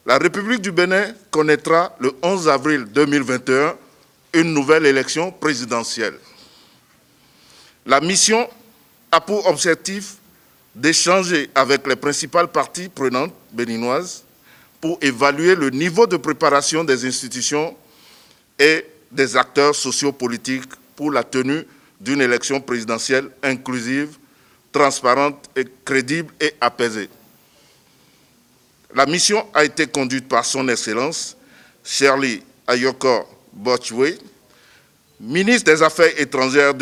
La République du Bénin connaîtra le 11 avril 2021 une nouvelle élection présidentielle. La mission a pour objectif d'échanger avec les principales parties prenantes béninoises pour évaluer le niveau de préparation des institutions et des acteurs sociopolitiques pour la tenue d'une élection présidentielle inclusive, transparente, et crédible et apaisée. La mission a été conduite par son Excellence Shirley Ayokor Botchwey, ministre des Affaires étrangères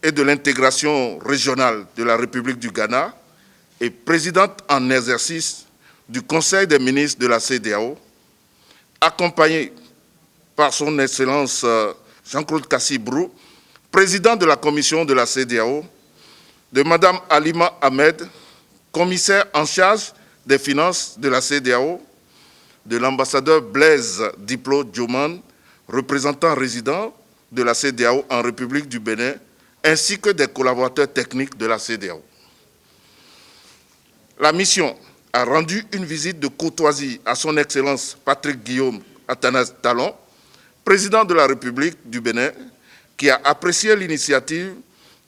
et de l'intégration régionale de la République du Ghana et présidente en exercice du Conseil des ministres de la CEDEAO, accompagnée par son Excellence Jean-Claude Kassi-Brou, président de la commission de la CEDEAO, de Mme Halima Ahmed, commissaire en charge des finances de la CEDEAO, de l'ambassadeur Blaise Diplo Dioman, représentant résident de la CEDEAO en République du Bénin, ainsi que des collaborateurs techniques de la CEDEAO. La mission a rendu une visite de courtoisie à son Excellence Patrick Guillaume Athanase Talon, président de la République du Bénin, qui a apprécié l'initiative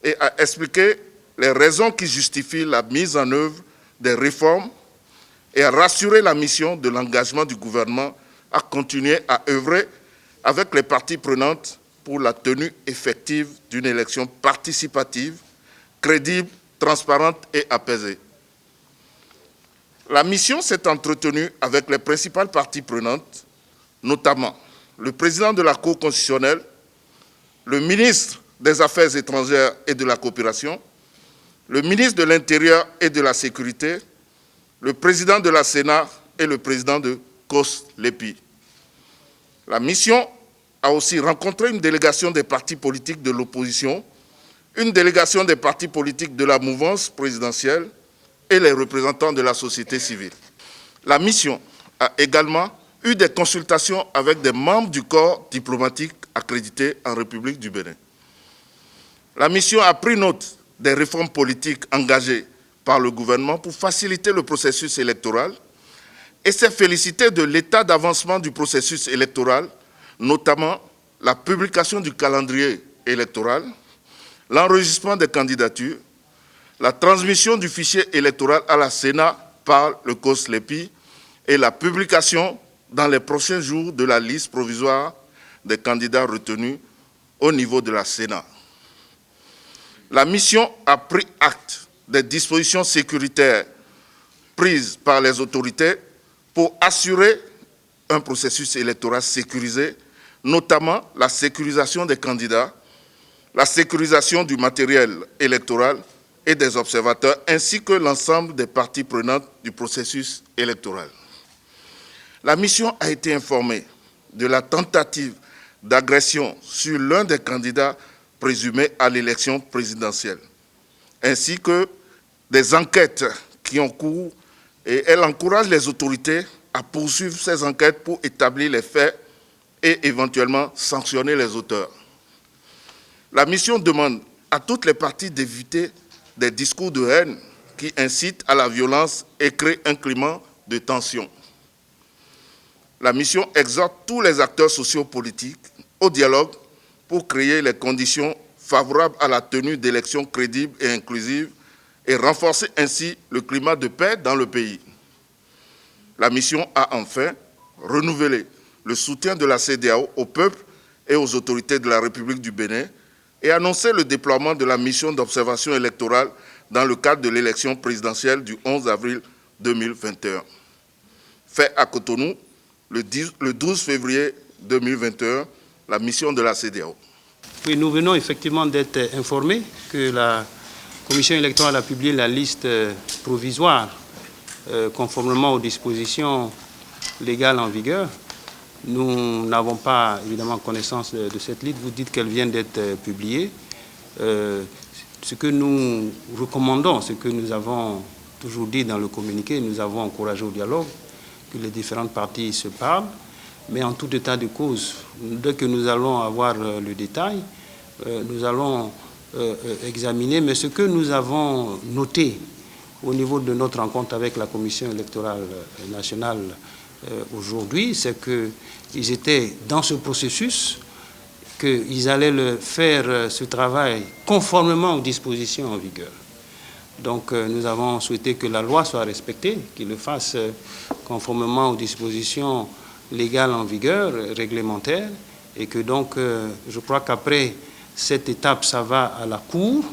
et a expliqué les raisons qui justifient la mise en œuvre des réformes et a rassuré la mission de l'engagement du gouvernement à continuer à œuvrer avec les parties prenantes pour la tenue effective d'une élection participative, crédible, transparente et apaisée. La mission s'est entretenue avec les principales parties prenantes, notamment le président de la Cour constitutionnelle, le ministre des Affaires étrangères et de la coopération, le ministre de l'Intérieur et de la Sécurité, le président de la Sénat et le président de COS-LEPI. La mission a aussi rencontré une délégation des partis politiques de l'opposition, une délégation des partis politiques de la mouvance présidentielle et les représentants de la société civile. La mission a également eu des consultations avec des membres du corps diplomatique accrédité en République du Bénin. La mission a pris note des réformes politiques engagées par le gouvernement pour faciliter le processus électoral et s'est félicitée de l'état d'avancement du processus électoral, notamment la publication du calendrier électoral, l'enregistrement des candidatures, la transmission du fichier électoral à la Sénat par le COS-LEPI et la publication dans les prochains jours de la liste provisoire des candidats retenus au niveau de la Sénat. La mission a pris acte des dispositions sécuritaires prises par les autorités pour assurer un processus électoral sécurisé, notamment la sécurisation des candidats, la sécurisation du matériel électoral et des observateurs, ainsi que l'ensemble des parties prenantes du processus électoral. La mission a été informée de la tentative d'agression sur l'un des candidats présumés à l'élection présidentielle, ainsi que des enquêtes qui ont cours, et elle encourage les autorités à poursuivre ces enquêtes pour établir les faits et éventuellement sanctionner les auteurs. La mission demande à toutes les parties d'éviter des discours de haine qui incitent à la violence et créent un climat de tension. La mission exhorte tous les acteurs sociopolitiques au dialogue pour créer les conditions favorables à la tenue d'élections crédibles et inclusives et renforcer ainsi le climat de paix dans le pays. La mission a enfin renouvelé le soutien de la CEDEAO au peuple et aux autorités de la République du Bénin et annoncé le déploiement de la mission d'observation électorale dans le cadre de l'élection présidentielle du 11 avril 2021. Fait à Cotonou, le 12 février 2021, la mission de la CEDEAO. Oui, nous venons effectivement d'être informés que la Commission électorale a publié la liste provisoire conformément aux dispositions légales en vigueur. Nous n'avons pas évidemment connaissance de cette liste. Vous dites qu'elle vient d'être publiée. Ce que nous recommandons, ce que nous avons toujours dit dans le communiqué, nous avons encouragé au dialogue, que les différentes parties se parlent, mais en tout état de cause, dès que nous allons avoir le détail, nous allons examiner. Mais ce que nous avons noté au niveau de notre rencontre avec la Commission électorale nationale aujourd'hui, c'est qu'ils étaient dans ce processus, qu'ils allaient faire ce travail conformément aux dispositions en vigueur. Donc nous avons souhaité que la loi soit respectée, qu'ils le fassent conformément aux dispositions légales en vigueur, réglementaires, et que donc je crois qu'après cette étape, ça va à la Cour,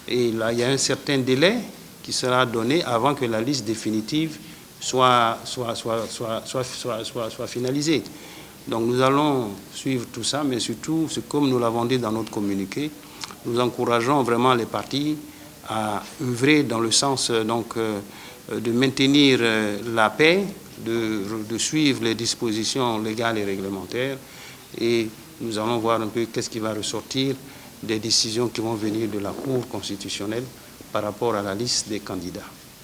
et là il y a un certain délai qui sera donné avant que la liste définitive soit finalisée. Donc nous allons suivre tout ça, mais surtout, comme nous l'avons dit dans notre communiqué, nous encourageons vraiment les partis à œuvrer dans le sens de maintenir la paix, de suivre les dispositions légales et réglementaires, et nous allons voir un peu qu'est-ce qui va ressortir des décisions qui vont venir de la Cour constitutionnelle par rapport à la liste des candidats.